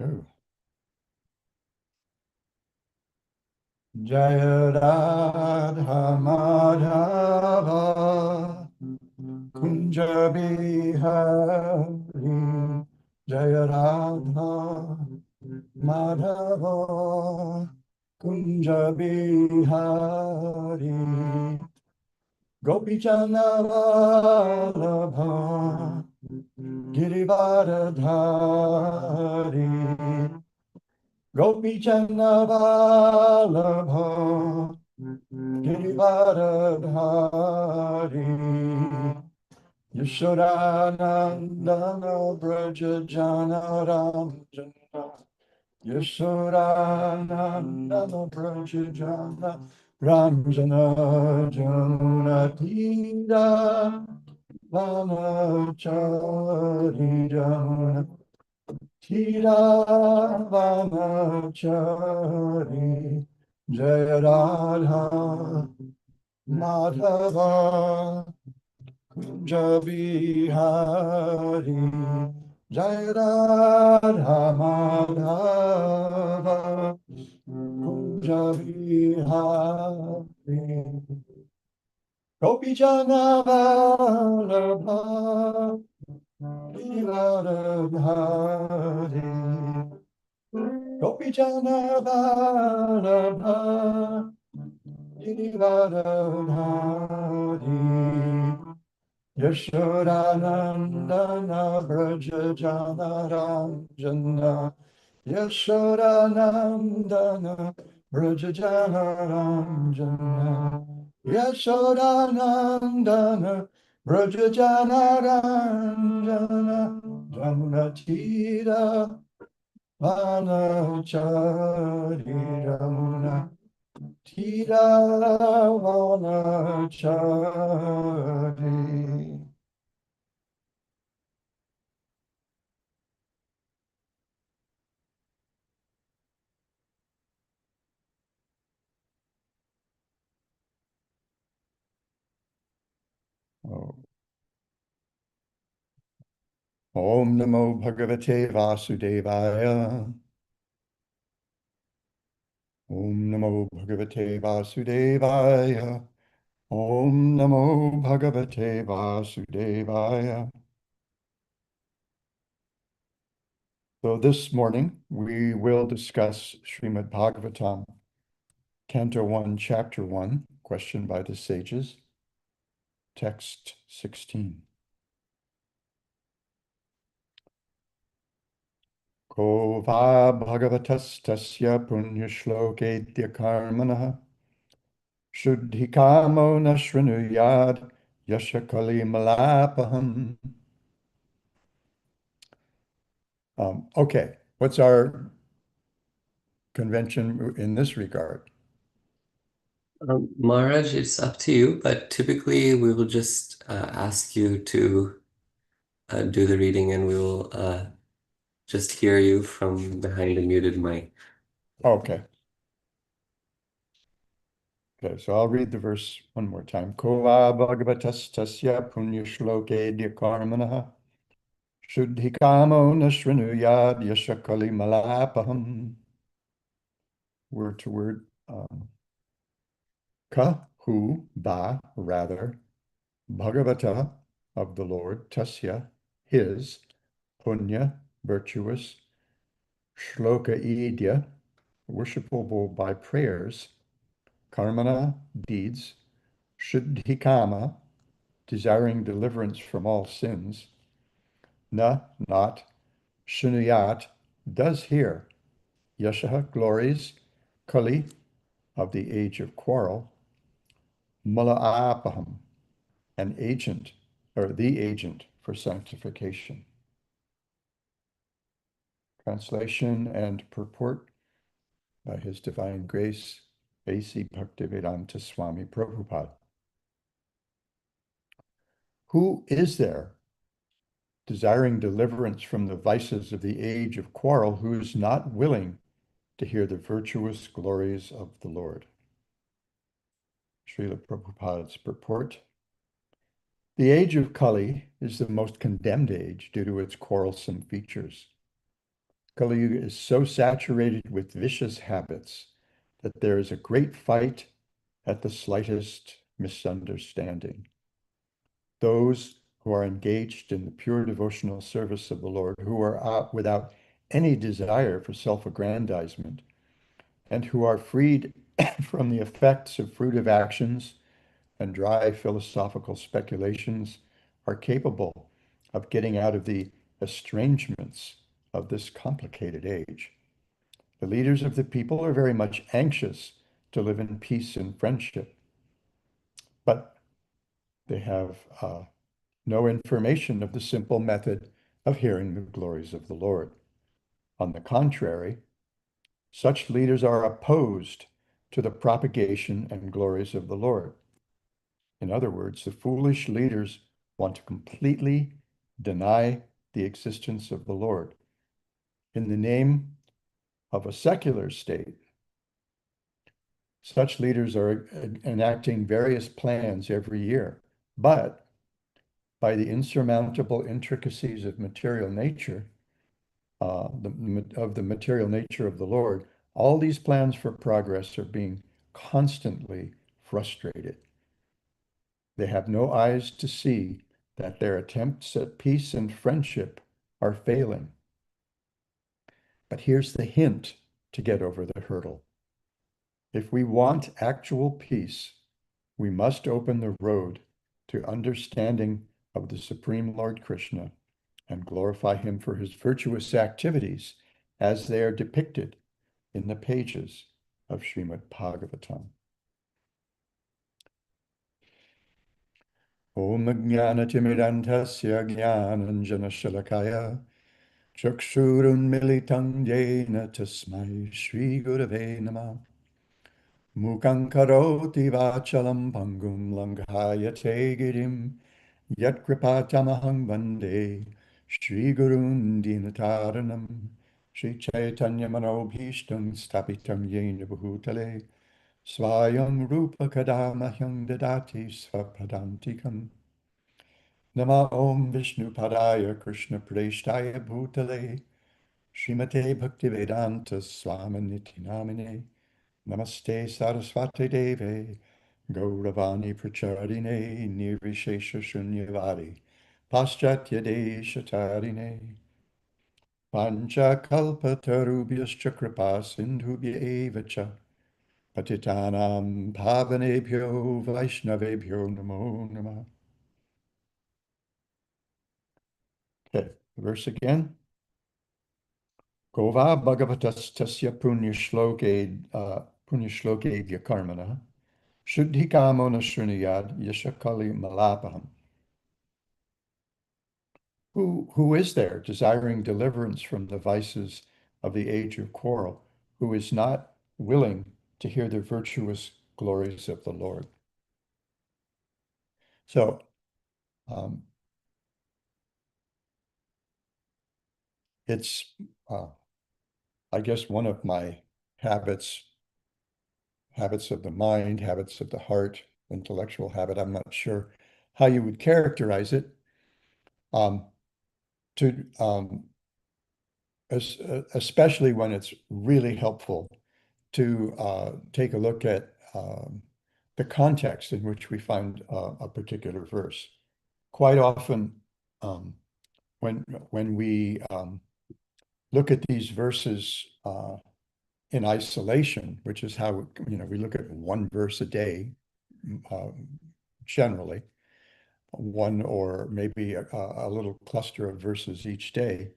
Oh. Jaya Radha Madhava Kunja Bihari Jaya Radha Madhava Kunja Bihari Gopi Vallabha Girivaradhari Gopi Vallabha Girivaradhari Yashodanandana Braja Jana Yashodanandana Brajajana Ranjana Jamuna Tira Vanachari Jamuna Tira Vanachari Jaya Radha Madhava Kunja Bihari Jaya Radha Madhava Kunja Bihari Gopi Jana Vallabha Giridharadhari Gopi Jana Vallabha Giridharadhari Yashodanandana Braja Jana Ranjana Yashodanandana Braja Jana Ranjana Yashodanandana Braja Jana Ranjana Jamunatira Vanachari Ramuna Tira Vanachari. Oh. Om Namo Bhagavate Vasudevaya. Om Namo Bhagavate Vasudevaya. Om Namo Bhagavate Vasudevaya. So this morning we will discuss Srimad Bhagavatam, Canto 1, Chapter 1, question by the sages, text 16. Ko va bhagavatastasya punyashlokedya karmanaha Shuddhikamo na shrunuyad yashakali malapaham. Okay, what's our convention in this regard? Maharaj, it's up to you, but typically we will just ask you to do the reading and we will just hear you from behind a muted mic. Okay. Okay, so I'll read the verse one more time. Kova bhagavatastasya punyashloke dyakarmanaha Shuddhikamo na shrunuyad yashakali malapaham. Word to word. Ka, who, ba, rather, Bhagavata, of the Lord, tasya, his, punya, virtuous, shloka idya, worshipable by prayers, karmana, deeds, shuddhikama, desiring deliverance from all sins, na, not, shunuyat, does hear, yashaha, glories, kali, of the age of quarrel, mala'apaham, an agent, or the agent for sanctification. Translation and purport by His Divine Grace, A.C. Bhaktivedanta Swami Prabhupada. Who is there, desiring deliverance from the vices of the age of quarrel, who is not willing to hear the virtuous glories of the Lord? Srila Prabhupada's purport. The age of Kali is the most condemned age due to its quarrelsome features. Kali Yuga is so saturated with vicious habits that there is a great fight at the slightest misunderstanding. Those who are engaged in the pure devotional service of the Lord, who are out without any desire for self-aggrandizement, and who are freed from the effects of fruitive actions and dry philosophical speculations, are capable of getting out of the estrangements of this complicated age. The leaders of the people are very much anxious to live in peace and friendship, but they have no information of the simple method of hearing the glories of the Lord. On the contrary, such leaders are opposed to the propagation and glories of the Lord. In other words, the foolish leaders want to completely deny the existence of the Lord. In the name of a secular state, such leaders are enacting various plans every year, but by the insurmountable intricacies of material nature, of the material nature of the Lord, all these plans for progress are being constantly frustrated. They have no eyes to see that their attempts at peace and friendship are failing. But here's the hint to get over the hurdle. If we want actual peace, we must open the road to understanding of the Supreme Lord Krishna and glorify him for his virtuous activities as they are depicted in the pages of Srimad Bhagavatam. Om Jnanatimirandhasya Jnananjanashalakaya Chakshurunmilitam Yena Tasmai Shri Gurave Namah Mukhaṁ karoti vachalam pangum langhayate girim Yat kripatamaham vande Shri Gurun Dinataranam Shri Chaitanya Manobhishtam Stapitam Yena Bhutale Swayam Rupa Kadamahyam Dadati Svapadantikam Nama Om Vishnu Padaya Krishna Preshtaya Bhutale Srimate Bhaktivedanta Swaminiti Namine Namaste Saraswati Deve Gauravani Pracharadine Nirvishesha Shunyavadi Paschatya Deshatarine Pancha Kalpatarubhyascha Kripa Sindhubhya Evacha Patitanam Pavanebhyo Vaishnavebhyo Namo Namah. Okay, verse again. Gova Bhagavatastasya punyashloke vyakarmana shuddhikamo na shrunuyad yashakali malapaham. Who is there desiring deliverance from the vices of the age of quarrel, who is not willing to hear the virtuous glories of the Lord? So, it's, I guess, one of my habits of the mind, habits of the heart, intellectual habit. I'm not sure how you would characterize it. To especially when it's really helpful to take a look at the context in which we find a particular verse. Quite often, when we look at these verses in isolation, which is how we look at one verse a day, generally, one or maybe a little cluster of verses each day.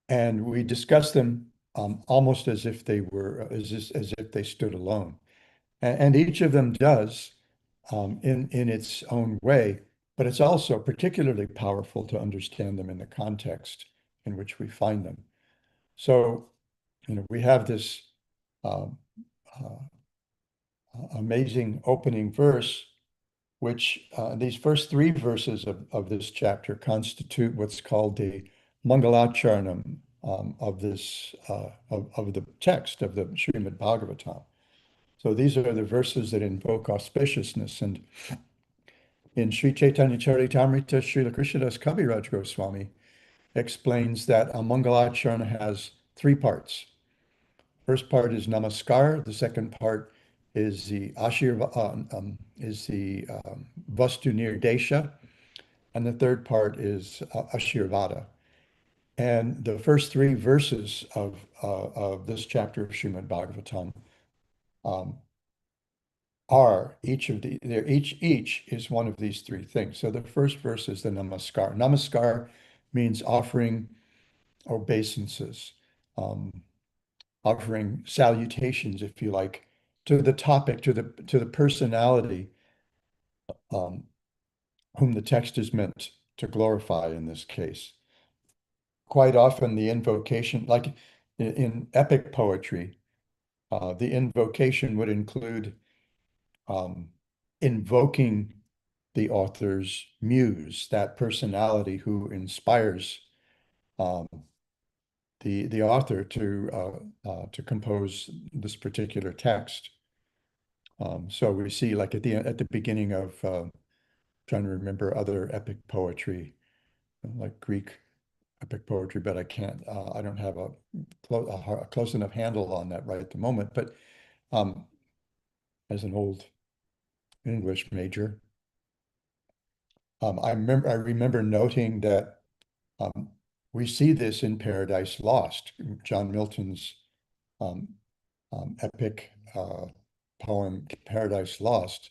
And we discuss them almost as if they were, as if they stood alone. And each of them does in its own way, but it's also particularly powerful to understand them in the context in which we find them. So, we have this amazing opening verse, which these first three verses of this chapter constitute what's called the Mangalacharanam of this of the text of the Srimad Bhagavatam. So these are the verses that invoke auspiciousness. And in Sri Chaitanya Charitamrita, Srila Krishnadas Kaviraj Goswami explains that a Mangalacharana has three parts. First part is Namaskar. The second part is the Vastu Nirdesha, and the third part is Ashirvada. And the first three verses of this chapter of Srimad Bhagavatam um, are each is one of these three things. So the first verse is the Namaskar. Namaskar means offering obeisances, um, offering salutations, if you like, to the topic, to the personality um, whom the text is meant to glorify in this case. Quite often the invocation, like in epic poetry, the invocation would include um, invoking the author's muse, that personality who inspires um, the author to compose this particular text. So we see, like at the beginning of trying to remember other epic poetry, like Greek epic poetry, but I don't have a close enough handle on that right at the moment. But um, as an old English major, I remember noting that um, we see this in Paradise Lost, John Milton's um, epic poem Paradise Lost.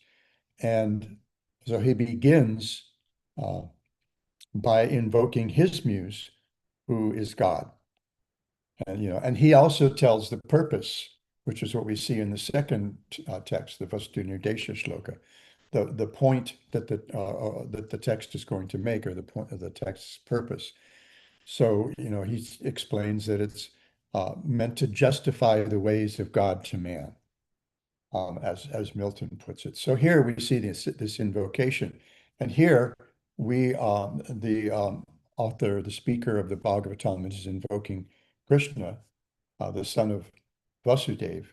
And so he begins uh, by invoking his muse, who is God. And he also tells the purpose, which is what we see in the second text, the Vastu Nirdesha shloka, the point that the text is going to make, or the point of the text's purpose. So, he explains that it's meant to justify the ways of God to man, as Milton puts it. So here we see this invocation, and here the author, the speaker of the Bhagavatam, is invoking Krishna, the son of Vasudeva,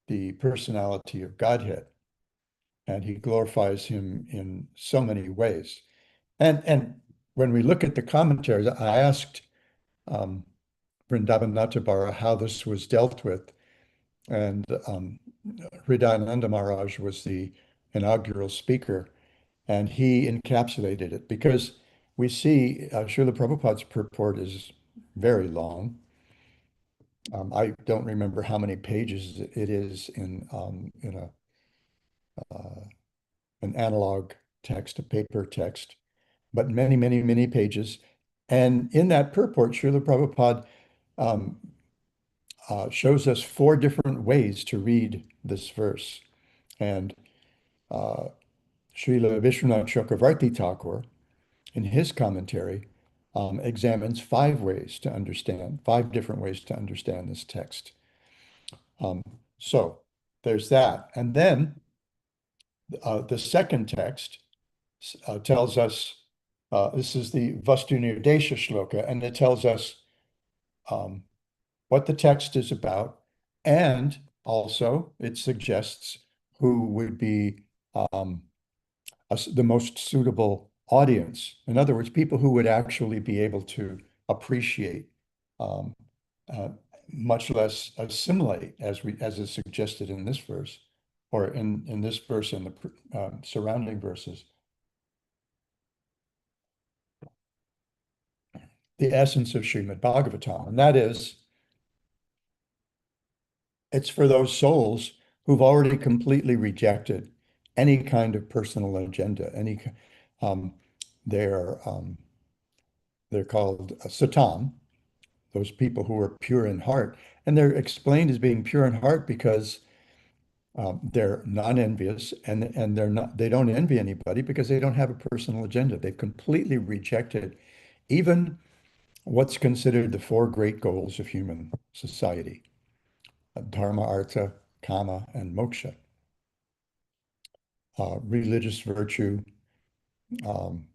the personality of Godhead, and he glorifies him in so many ways. And when we look at the commentaries, I asked um, Vrindavan Nattabara how this was dealt with, and Hridayananda Maharaj was the inaugural speaker, and he encapsulated it because we see Srila Prabhupada's purport is very long. I don't remember how many pages it is in an analog text, a paper text, but many, many, many pages. And in that purport, Srila Prabhupada um, shows us four different ways to read this verse. And uh, Srila Vishwanath Chakravarti Thakur, in his commentary, examines five different ways to understand this text. So there's that. And then the second text tells us, this is the Vastu Nirdesha shloka, and it tells us um, what the text is about, and also it suggests who would be um, the most suitable audience. In other words, people who would actually be able to appreciate, um, uh, much less assimilate, as is suggested in this verse, or in this verse and the surrounding verses, the essence of Srimad Bhagavatam, and that is, it's for those souls who've already completely rejected any kind of personal agenda. Um, they're um, they're called Satan, those people who are pure in heart, and they're explained as being pure in heart because they're non-envious, and they don't envy anybody because they don't have a personal agenda. They've completely rejected even what's considered the four great goals of human society: dharma, artha, kama, and moksha. Religious virtue, um,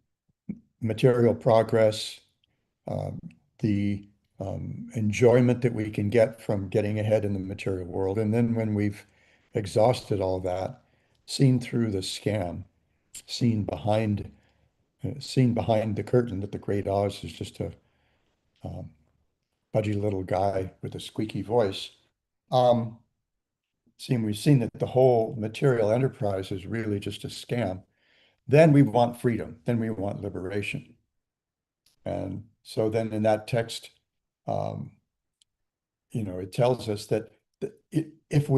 material progress, um, the enjoyment that we can get from getting ahead in the material world. And then when we've exhausted all that, seen through the scam, seen behind seen behind the curtain that the Great Oz is just pudgy little guy with a squeaky voice. Um, we've seen that the whole material enterprise is really just a scam. Then we want freedom. Then we want liberation. And so then in that text, um, it tells us that if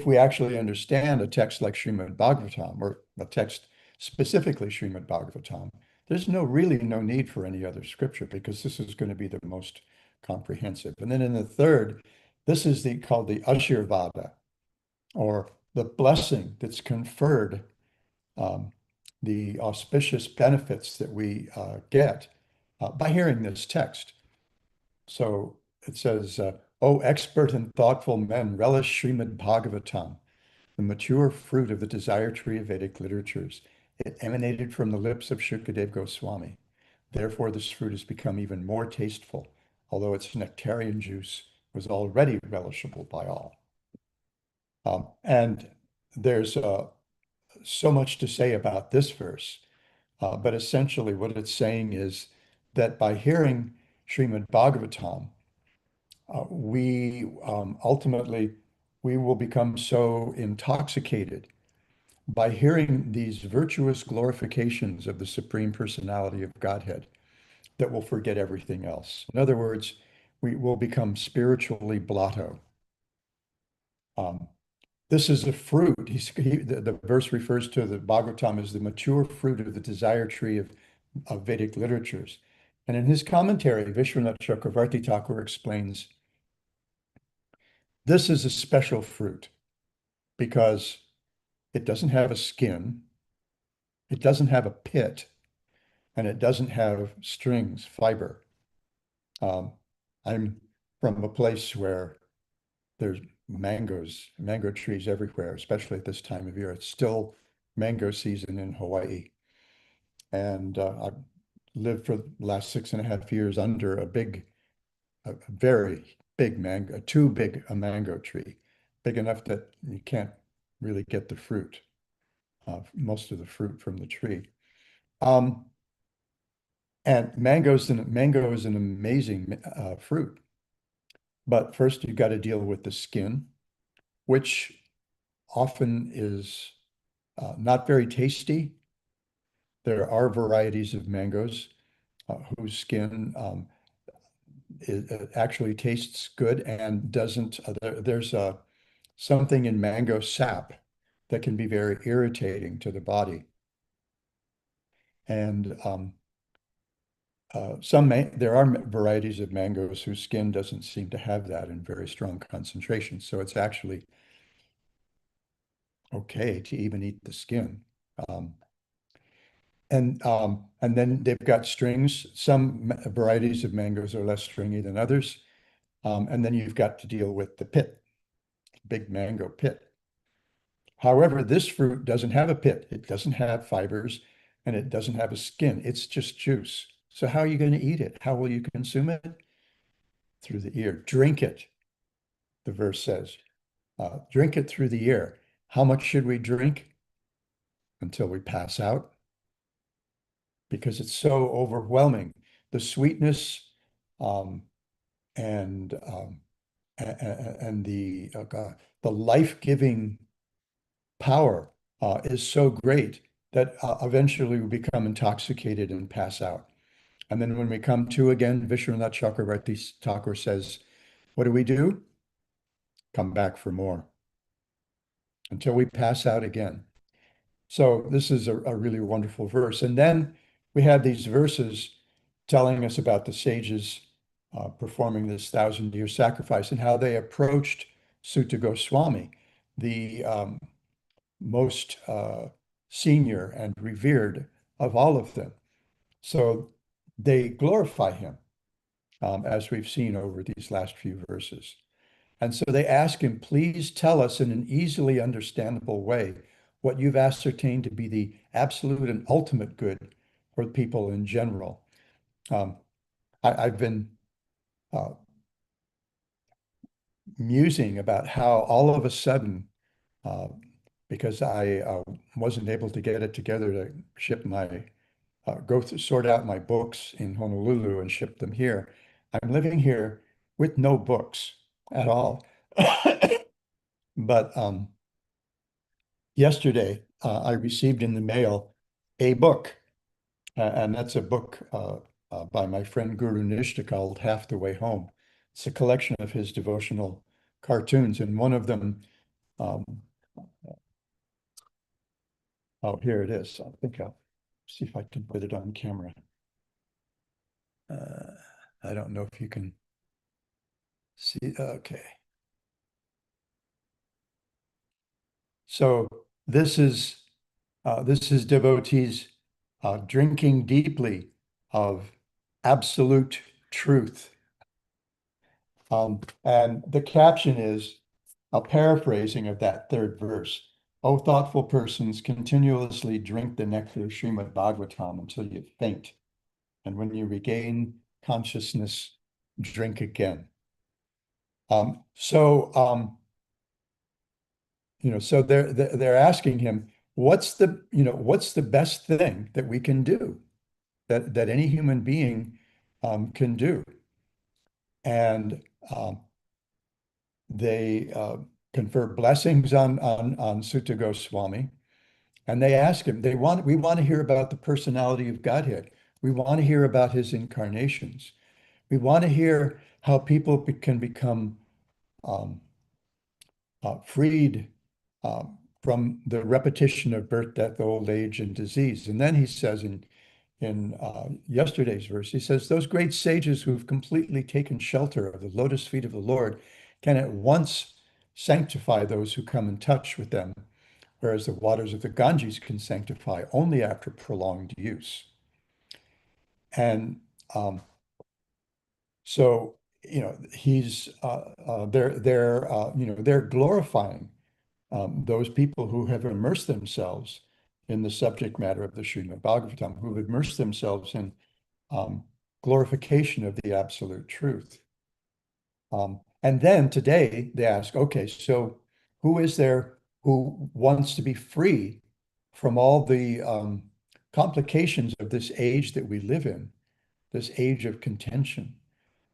we actually understand a text like Srimad Bhagavatam, or a text specifically Srimad Bhagavatam, there's really no need for any other scripture, because this is going to be the most comprehensive. And then in the third, this is called the Ashirvada, or the blessing that's conferred, um, the auspicious benefits that we get by hearing this text. So it says, "O expert and thoughtful men, relish Srimad Bhagavatam, the mature fruit of the desire tree of Vedic literatures. It emanated from the lips of Shukadev Goswami. Therefore, this fruit has become even more tasteful, although its nectarian juice was already relishable by all." And there's so much to say about this verse, but essentially what it's saying is that by hearing Srimad Bhagavatam, we ultimately we will become so intoxicated by hearing these virtuous glorifications of the Supreme Personality of Godhead that we'll forget everything else. In other words, we will become spiritually blotto. Um, this is a fruit. The verse refers to the Bhagavatam as the mature fruit of the desire tree of Vedic literatures. And in his commentary, Vishwanath Chakravarti Thakur explains, this is a special fruit because it doesn't have a skin, it doesn't have a pit, and it doesn't have strings, fiber. I'm from a place where there's mango trees everywhere, especially at this time of year. It's still mango season in Hawaii. And I've lived for the last 6.5 years under a very big mango, too big a mango tree, big enough that you can't really get the fruit, most of the fruit from the tree. And mango is an amazing fruit. But first, you've got to deal with the skin, which often is not very tasty. There are varieties of mangoes whose skin actually tastes good and doesn't. There's something in mango sap that can be very irritating to the body. And there are varieties of mangoes whose skin doesn't seem to have that in very strong concentrations. So it's actually okay to even eat the skin. And then they've got strings. Some varieties of mangoes are less stringy than others. And then you've got to deal with the pit, big mango pit. However, this fruit doesn't have a pit. It doesn't have fibers, and it doesn't have a skin. It's just juice. So how are you going to eat it? How will you consume it? Through the ear. Drink it, the verse says. Drink it through the ear. How much should we drink? Until we pass out? Because it's so overwhelming. The sweetness um, and um, and the life-giving power is so great that eventually we become intoxicated and pass out. And then when we come to again, Vishwanath Chakravarti Thakur says, what do we do? Come back for more until we pass out again. So this is a really wonderful verse. And then we have these verses telling us about the sages performing this 1,000-year sacrifice and how they approached Sutta Goswami, the most senior and revered of all of them. So they glorify him, as we've seen over these last few verses. And so they ask him, please tell us in an easily understandable way what you've ascertained to be the absolute and ultimate good for people in general. I've been musing about how all of a sudden, because I wasn't able to get it together to ship sort out my books in Honolulu and ship them here, I'm living here with no books at all. But yesterday, I received in the mail a book, and that's a book by my friend Guru Nishta called Half the Way Home. It's a collection of his devotional cartoons, and one of them, um, oh, here it is. I think I'll see if I can put it on camera. I don't know if you can see. Okay. So this is devotees drinking deeply of absolute truth. And the caption is a paraphrasing of that third verse. O thoughtful persons, continuously drink the nectar of Srimad Bhagavatam until you faint. And when you regain consciousness, drink again. So they're asking him, what's the best thing that we can do, that any human being can do? And they confer blessings on Sutta Goswami, and they ask him, we want to hear about the personality of Godhead. We want to hear about his incarnations. We want to hear how people can become um, freed from the repetition of birth, death, old age, and disease. And then he says in yesterday's verse, he says, those great sages who've completely taken shelter of the lotus feet of the Lord can at once sanctify those who come in touch with them, whereas the waters of the Ganges can sanctify only after prolonged use. And so, they're glorifying those people who have immersed themselves in the subject matter of the Srimad Bhagavatam, who've immersed themselves in um, glorification of the absolute truth. And then today they ask, okay, so who is there who wants to be free from all the complications of this age that we live in, this age of contention?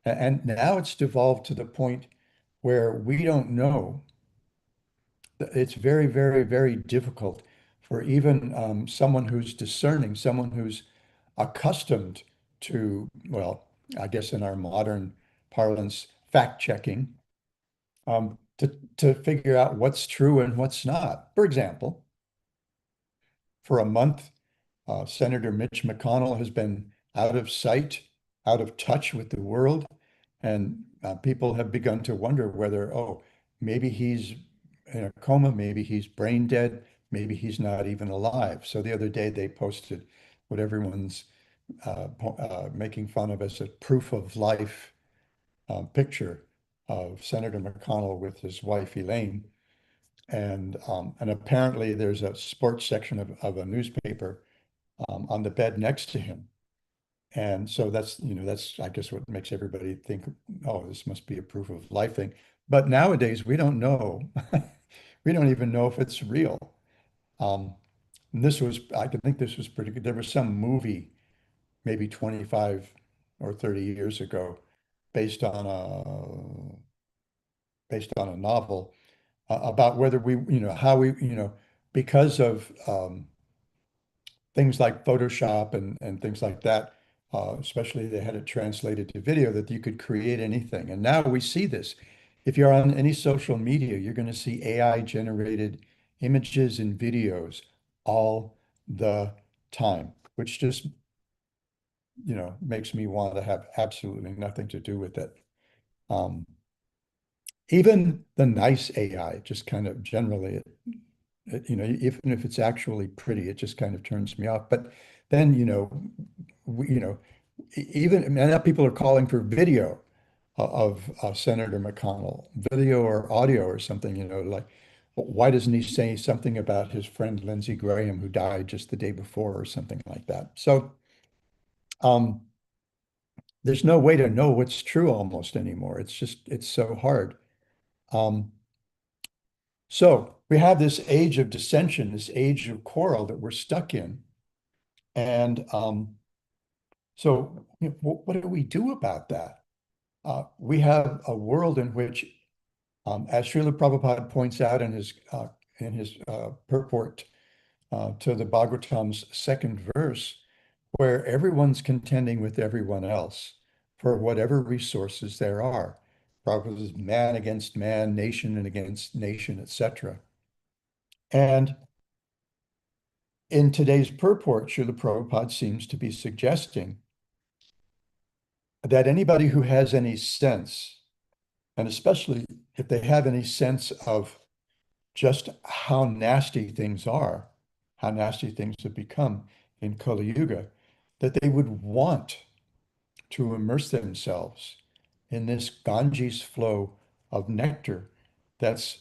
And now it's devolved to the point where we don't know. It's very, very, very difficult for even someone who's discerning, someone who's accustomed to, well, I guess in our modern parlance, fact checking, to figure out what's true and what's not. For example, for a month, Senator Mitch McConnell has been out of sight, out of touch with the world, and people have begun to wonder whether, oh, maybe he's in a coma, maybe he's brain dead, maybe he's not even alive. So the other day they posted what everyone's making fun of as a proof of life picture of Senator McConnell with his wife Elaine. And apparently there's a sports section of a newspaper on the bed next to him. And so that's I guess what makes everybody think, oh, this must be a proof of life thing. But nowadays we don't know. We don't even know if it's real. Um, and I think this was pretty good. There was some movie maybe 25 or 30 years ago based on a novel about whether how because of things like Photoshop and things like that, especially they had it translated to video, that you could create anything. And now we see this. If you're on any social media, you're going to see AI generated images and videos all the time, which just, makes me want to have absolutely nothing to do with it. Even the nice AI, just kind of generally, even if it's actually pretty, it just kind of turns me off. But then, even and now people are calling for video of Senator McConnell, video or audio or something, like why doesn't he say something about his friend Lindsey Graham who died just the day before or something like that? So um, there's no way to know what's true almost anymore. It's so hard. Um, so we have this age of dissension, this age of quarrel that we're stuck in. And so what do we do about that? we have a world in which, as Srila Prabhupada points out in his purport to the Bhagavatam's second verse, where everyone's contending with everyone else for whatever resources there are. Prabhupada is man against man, nation and against nation, etc. And in today's purport, Srila Prabhupada seems to be suggesting that anybody who has any sense, and especially if they have any sense of just how nasty things are, how nasty things have become in Kali Yuga, that they would want to immerse themselves in this Ganges flow of nectar that's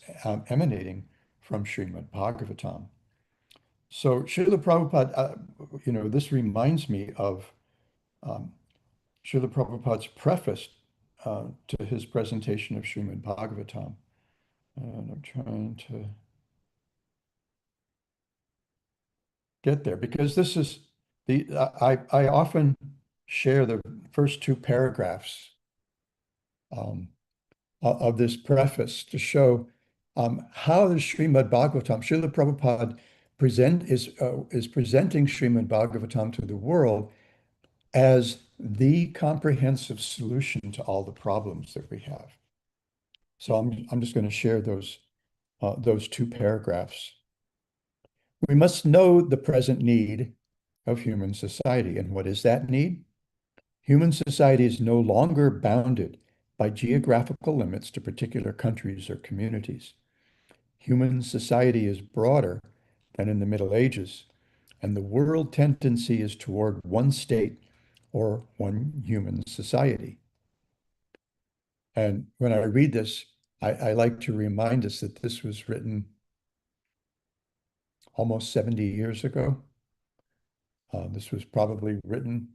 emanating from Srimad Bhagavatam. So Srila Prabhupada, this reminds me of um, Srila Prabhupada's preface to his presentation of Srimad Bhagavatam. And I'm trying to get there because this is I often share the first two paragraphs um, of this preface to show how the Srimad Bhagavatam, Srila Prabhupada is presenting Srimad Bhagavatam to the world as the comprehensive solution to all the problems that we have. So I'm just going to share those two paragraphs. We must know the present need of human society. And what is that need? Human society is no longer bounded by geographical limits to particular countries or communities. Human society is broader than in the Middle Ages, and the world tendency is toward one state or one human society. And when I read this, I like to remind us that this was written almost 70 years ago. This was probably written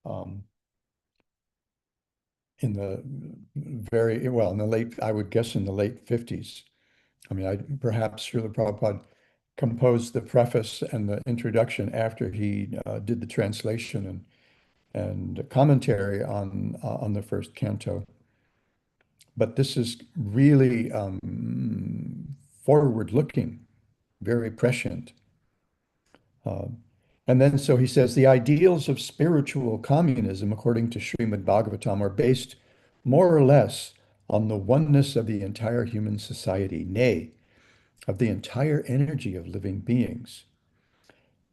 um, in the I would guess in the late 50s. I mean, perhaps Srila Prabhupada composed the preface and the introduction after he did the translation and commentary on the first canto. But this is really forward-looking, very prescient. Uh, and then so he says, the ideals of spiritual communism, according to Srimad Bhagavatam, are based more or less on the oneness of the entire human society, nay, of the entire energy of living beings.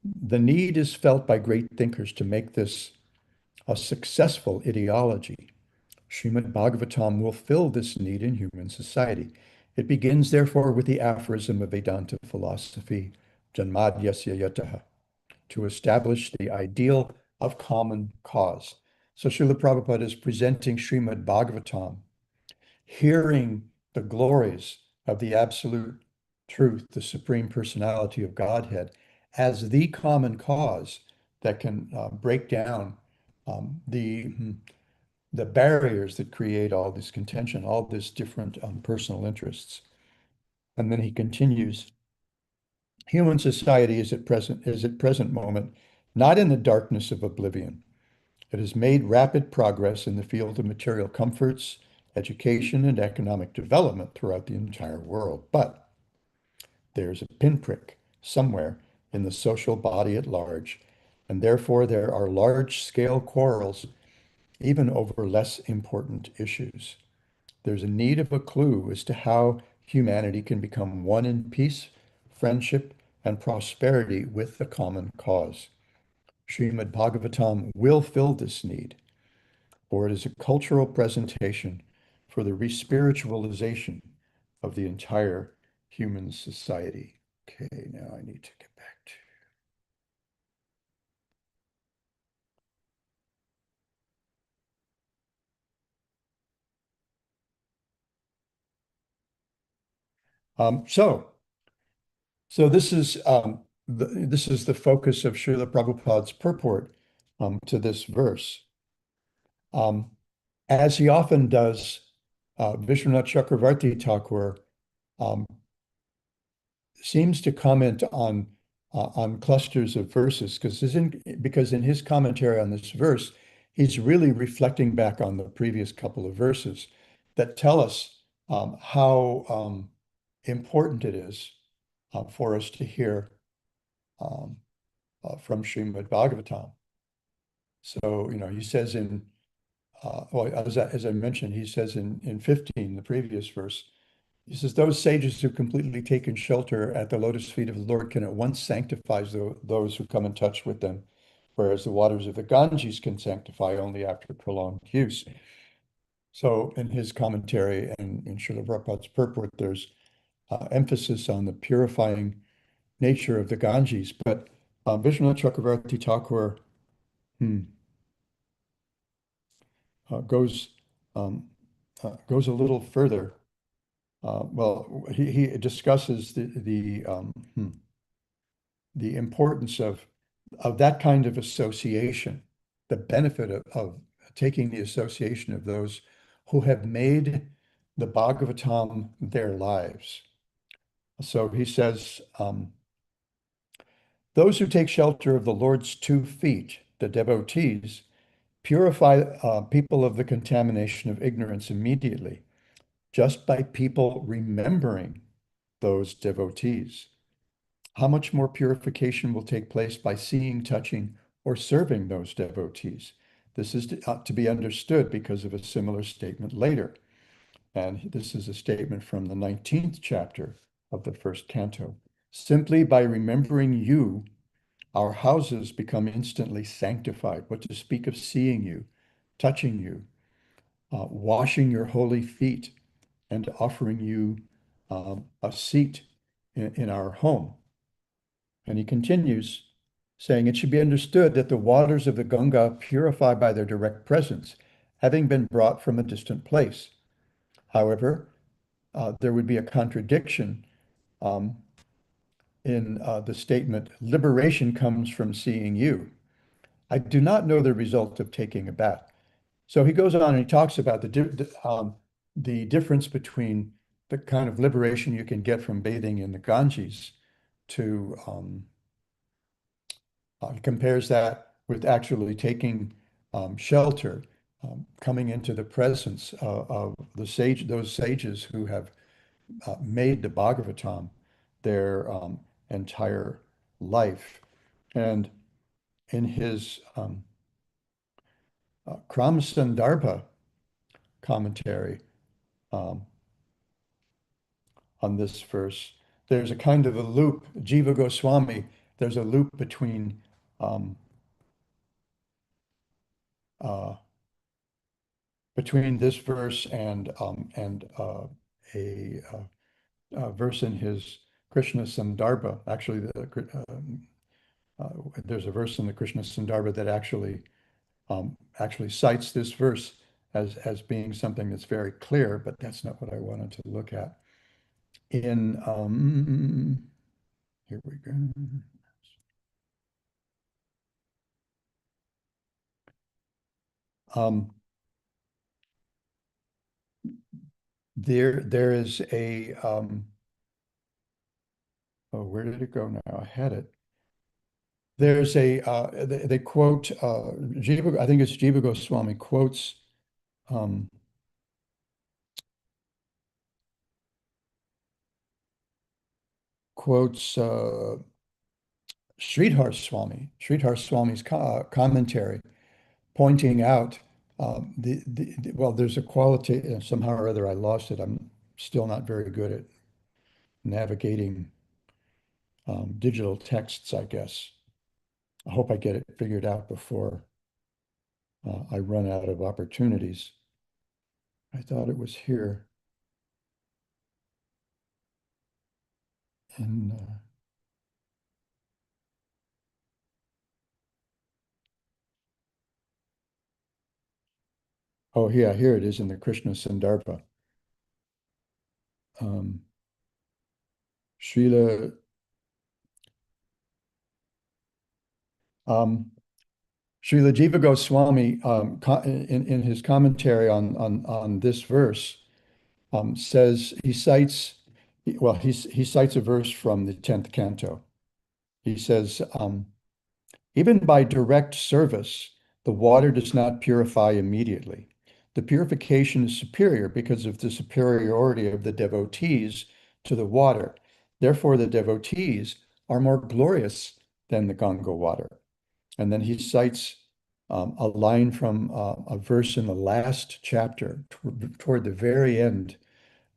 The need is felt by great thinkers to make this a successful ideology. Srimad Bhagavatam will fill this need in human society. It begins, therefore, with the aphorism of Vedanta philosophy, Janmadyasya yataha, to establish the ideal of common cause. So Srila Prabhupada is presenting Srimad Bhagavatam, hearing the glories of the absolute truth, the supreme personality of Godhead, as the common cause that can break down the barriers that create all this contention, all this different personal interests. And then he continues, human society is at present moment, not in the darkness of oblivion. It has made rapid progress in the field of material comforts, education, and economic development throughout the entire world. But there's a pinprick somewhere in the social body at large, and therefore there are large-scale quarrels even over less important issues. There's a need of a clue as to how humanity can become one in peace, friendship, and prosperity with the common cause. Srimad Bhagavatam will fill this need, for it is a cultural presentation for the respiritualization of the entire human society. Okay, now I need to get back to. So this is the focus of Srila Prabhupada's purport to this verse. As he often does, Vishwanath Chakravarti Thakur um, seems to comment on clusters of verses because in his commentary on this verse, he's really reflecting back on the previous couple of verses that tell us how important it is for us to hear um, from Srimad Bhagavatam. So, he says well, as I mentioned, he says in 15, the previous verse, he says, those sages who completely taken shelter at the lotus feet of the Lord can at once sanctify those who come in touch with them, whereas the waters of the Ganges can sanctify only after prolonged use. So in his commentary and in Srila Prabhupada's purport, there's emphasis on the purifying nature of the Ganges. But Vishwanath Chakravarti Thakur hmm, goes goes a little further. Well, he discusses the importance of that kind of association, the benefit of taking the association of those who have made the Bhagavatam their lives. So he says, those who take shelter of the Lord's 2 feet, the devotees, purify people of the contamination of ignorance immediately, just by people remembering those devotees. How much more purification will take place by seeing, touching, or serving those devotees? This is to be understood because of a similar statement later. And this is a statement from the 19th chapter of the first canto. Simply by remembering you, our houses become instantly sanctified. What to speak of seeing you, touching you, washing your holy feet, and offering you a seat in our home. And he continues saying, it should be understood that the waters of the Ganga purify by their direct presence, having been brought from a distant place. However, there would be a contradiction um, in the statement, liberation comes from seeing you. I do not know the result of taking a bath. So he goes on and he talks about the difference between the kind of liberation you can get from bathing in the Ganges to he compares that with actually taking shelter, coming into the presence of those sages who have made the Bhagavatam their entire life. And in his Kram commentary um, on this verse, there's a kind of a loop, Jiva Goswami, there's a loop um, uh, between this verse and a verse in his Krishna Sandarbha. Actually, there's a verse in the Krishna Sandarbha that actually cites this verse as being something that's very clear, but that's not what I wanted to look at. In here we go. Um, there is a oh, where did it go now? I had it. There's they quote Jiva, I think it's Jiva Goswami quotes um, quotes Sridhar Swami's commentary, pointing out well, there's a quality somehow or other I lost it. I'm still not very good at navigating digital texts, I guess. I hope I get it figured out before I run out of opportunities. I thought it was here. And oh, yeah, here it is in the Krishna Sandarbha. Um, Srila um, Srila Jiva Goswami, in his commentary on this verse, says he cites a verse from the 10th canto. He says, even by direct service, The water does not purify immediately. The purification is superior because of the superiority of the devotees to the water. Therefore, the devotees are more glorious than the Ganga water. And then he cites a line from a verse in the last chapter, toward the very end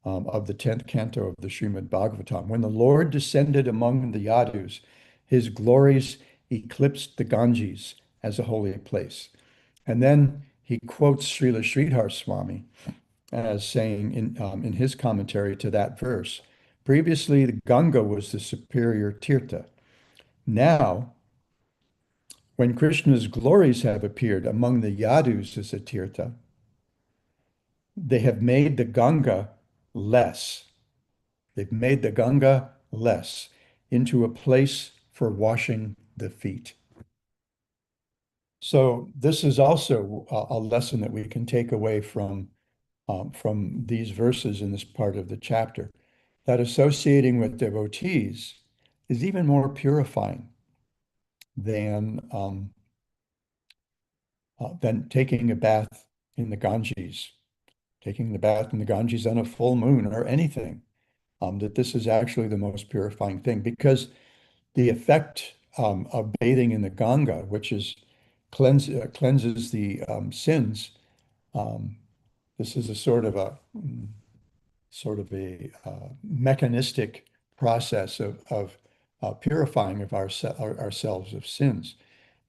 of the 10th canto of the Srimad Bhagavatam. When the Lord descended among the Yadus, his glories eclipsed the Ganges as a holy place. And then he quotes Srila Sridhar Swami as saying in his commentary to that verse, previously the Ganga was the superior Tirtha. Now, when Krishna's glories have appeared among the Yadus as a Tirtha, they have made the Ganga less. They've made the Ganga less into a place for washing the feet. So this is also a lesson that we can take away from these verses in this part of the chapter, that associating with devotees is even more purifying than taking a bath in the Ganges, taking the bath in the Ganges on a full moon or anything. That this is actually the most purifying thing because the effect of bathing in the Ganga, which is cleanses the sins. Um, this is a sort of a mechanistic process of purifying of ourselves of sins.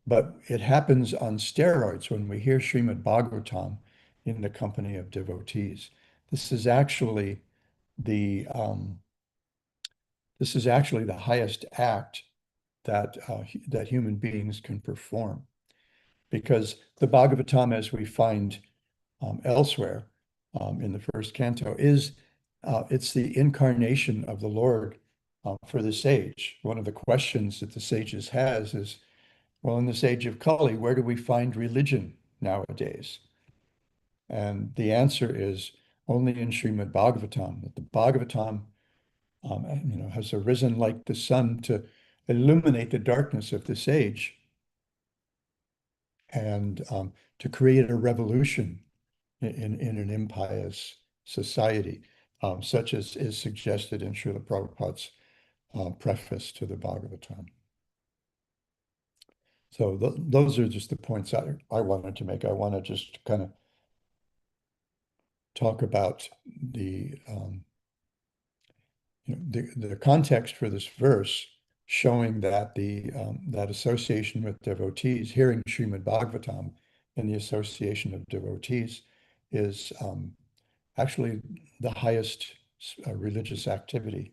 But it happens on steroids when we hear Srimad Bhagavatam in the company of devotees. This is actually the um, this is actually the highest act that human beings can perform, because the Bhagavatam, as we find elsewhere in the first canto, it's the incarnation of the Lord for the sage. One of the questions that the sages has is, well, in this age of Kali, where do we find religion nowadays? And the answer is only in Srimad Bhagavatam, that the Bhagavatam has arisen like the sun to illuminate the darkness of this age and to create a revolution in an impious society, such as is suggested in Srila Prabhupada's preface to the Bhagavatam. So those are just the points I wanted to make. I want to just kind of talk about the context for this verse, showing that that association with devotees, hearing Srimad Bhagavatam and the association of devotees is actually the highest religious activity.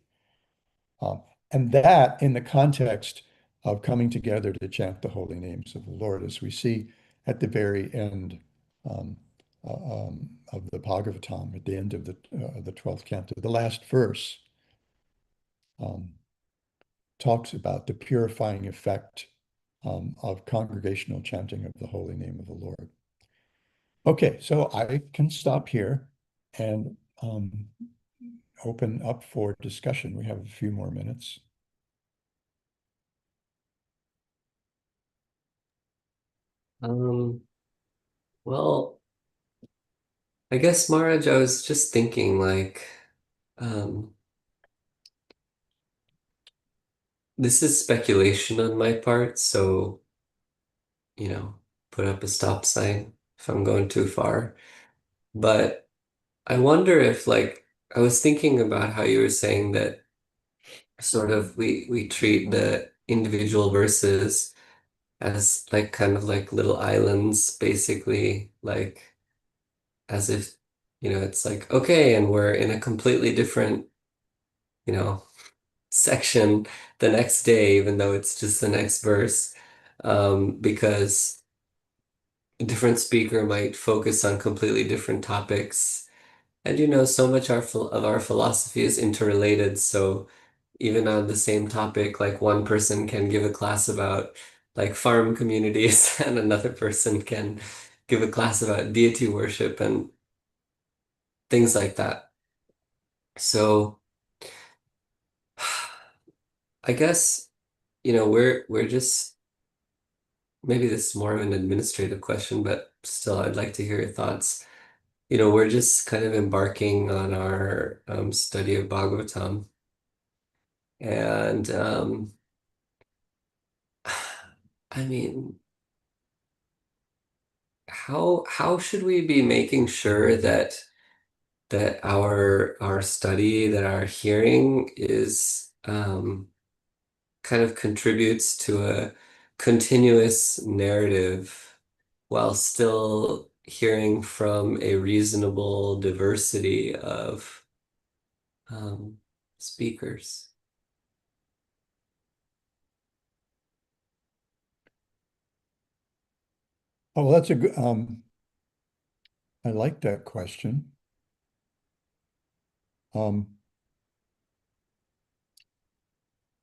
Um, and that in the context of coming together to chant the holy names of the Lord, as we see at the very end of the Bhagavatam, at the end of the 12th canto. The last verse um, talks about the purifying effect of congregational chanting of the holy name of the Lord. Okay, so I can stop here and open up for discussion. We have a few more minutes. Um, well, I guess Maharaj, I was just thinking like, um, this is speculation on my part, so, put up a stop sign if I'm going too far. But I wonder if like I was thinking about how you were saying that sort of we treat the individual verses as like kind of like little islands, basically, like as if, it's like, okay, and we're in a completely different, you know, section the next day, even though it's just the next verse, because a different speaker might focus on completely different topics. And so much of our philosophy is interrelated. So even on the same topic, like one person can give a class about like farm communities, and another person can give a class about deity worship and things like that. So I guess, we're just maybe this is more of an administrative question, but still, I'd like to hear your thoughts. We're just kind of embarking on our study of Bhagavatam, and I mean, how should we be making sure that our study, that our hearing is kind of contributes to a continuous narrative while still hearing from a reasonable diversity of um, speakers? Oh, well, that's a good, I like that question. Um,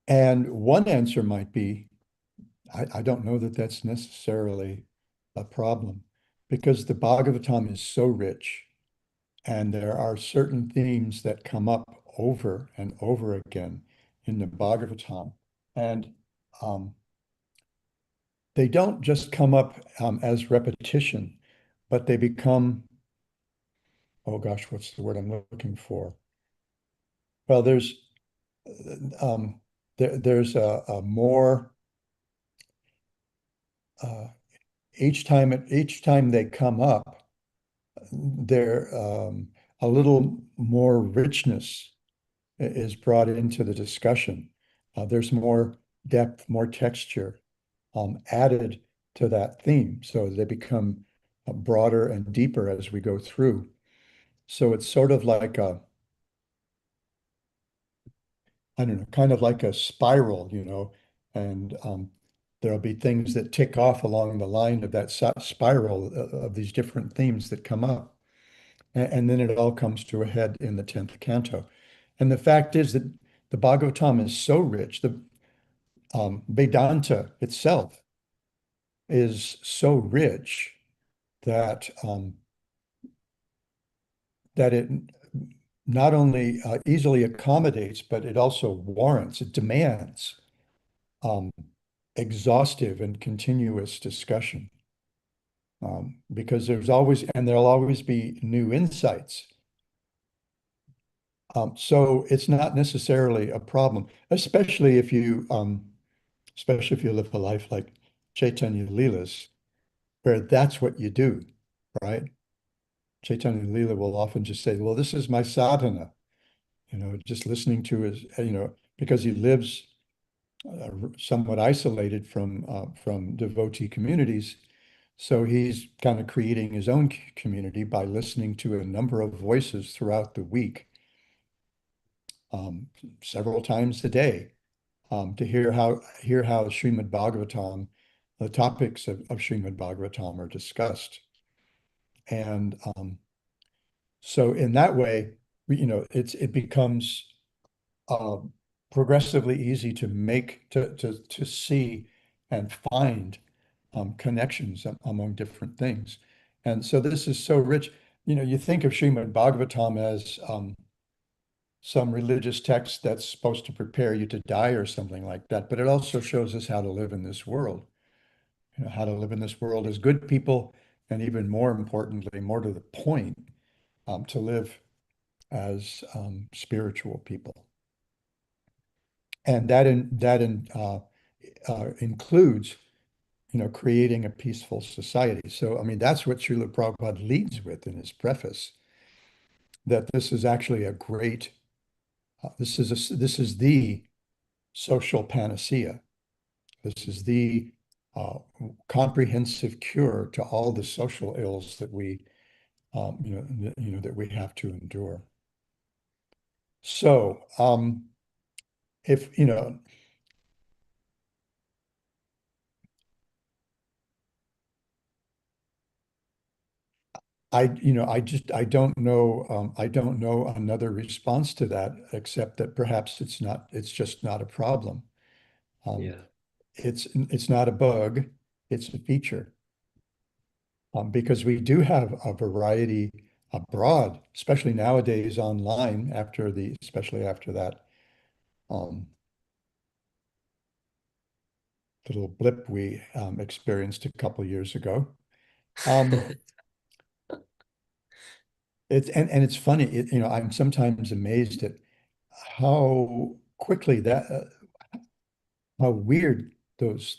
and one answer might be, I don't know that that's necessarily a problem because the Bhagavatam is so rich and there are certain themes that come up over and over again in the Bhagavatam. And um, they don't just come up as repetition, but they become, oh gosh, what's the word I'm looking for? Well, um, there's a more uh, each time they come up, there a little more richness is brought into the discussion. There's more depth, more texture added to that theme, so they become broader and deeper as we go through. So it's sort of like a, I don't know, kind of like a spiral, and there'll be things that tick off along the line of that spiral of these different themes that come up. And then it all comes to a head in the 10th canto. And the fact is that the Bhagavatam is so rich, the Vedanta itself is so rich that that it not only easily accommodates, but it also warrants, it demands um, exhaustive and continuous discussion. Because there'll always be new insights. So it's not necessarily a problem, especially if you live a life like Chaitanya Leela's, where that's what you do, right? Chaitanya Leela will often just say, well, this is my sadhana, just listening to his, because he lives somewhat isolated from devotee communities. So he's kind of creating his own community by listening to a number of voices throughout the week, um, several times a day, to hear how Srimad Bhagavatam, the topics of Srimad Bhagavatam are discussed. And so in that way, it becomes uh, progressively easy to to see and find connections among different things. And so this is so rich. You think of Srimad Bhagavatam as some religious text that's supposed to prepare you to die or something like that, but it also shows us how to live in this world, how to live in this world as good people, and even more importantly, more to the point, to live as spiritual people. And that includes, creating a peaceful society. So, I mean, that's what Srila Prabhupada leads with in his preface, that this is actually a great, this is the social panacea. This is the uh, comprehensive cure to all the social ills that that we have to endure. So, if, I don't know another response to that, except that perhaps it's just not a problem. Um, Yeah. it's not a bug, it's a feature. Because we do have a variety abroad, especially nowadays online, especially after that um, little blip we experienced a couple years ago. Um, and it's funny, I'm sometimes amazed at how quickly how weird those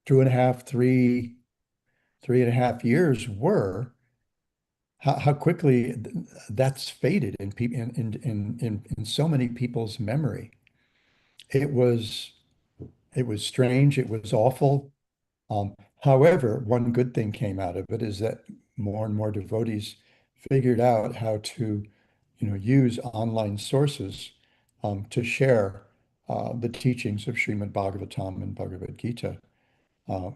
2.5, 3.5 years were. How quickly that's faded in people in so many people's memory. It was it was strange. It was awful. However, one good thing came out of it is that more and more devotees figured out how to, use online sources to share the teachings of Srimad Bhagavatam and Bhagavad Gita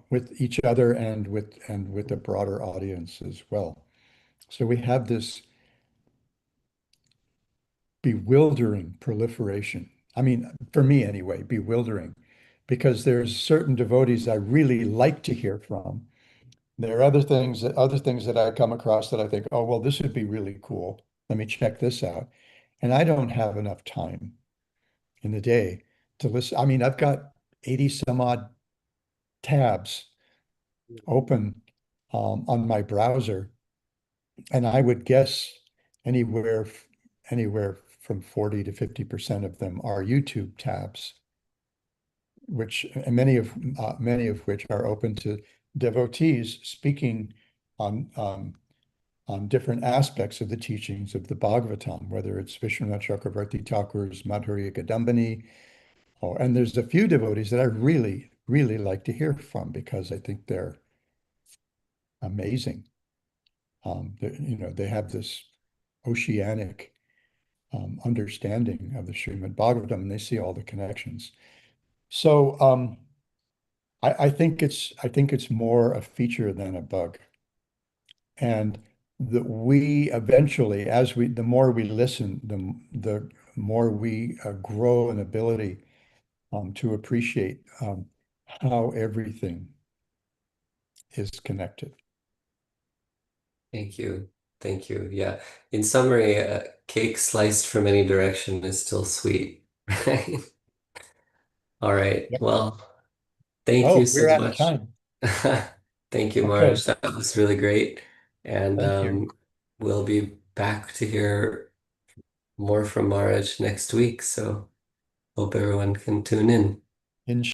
with each other and with a broader audience as well. So we have this bewildering proliferation. I mean, for me anyway, bewildering, because there's certain devotees I really like to hear from. There are other things that I come across that I think, oh, well, this would be really cool. Let me check this out. And I don't have enough time in the day to listen. I mean, I've got 80 some odd tabs open on my browser, and I would guess anywhere anywhere from 40 to 50% of them are YouTube tabs, which and many of which are open to devotees speaking on different aspects of the teachings of the Bhagavatam, whether it's Vishwanath Chakravarti Thakur's Madhurya Kadambini, and there's a few devotees that I really, really like to hear from because I think they're amazing. They have this oceanic understanding of the Srimad Bhagavatam, and they see all the connections. So I think it's more a feature than a bug. And that we eventually, the more we listen, the more we grow an ability to appreciate how everything is connected. Thank you. Thank you. Yeah. In summary, cake sliced from any direction is still sweet, right? All right. Yep. Well, thank you Oh, so we're out of much. time. Thank you, Okay, Maharaj. That was really great. And thank you. we'll be back to hear more from Maharaj next week. So hope everyone can tune in. In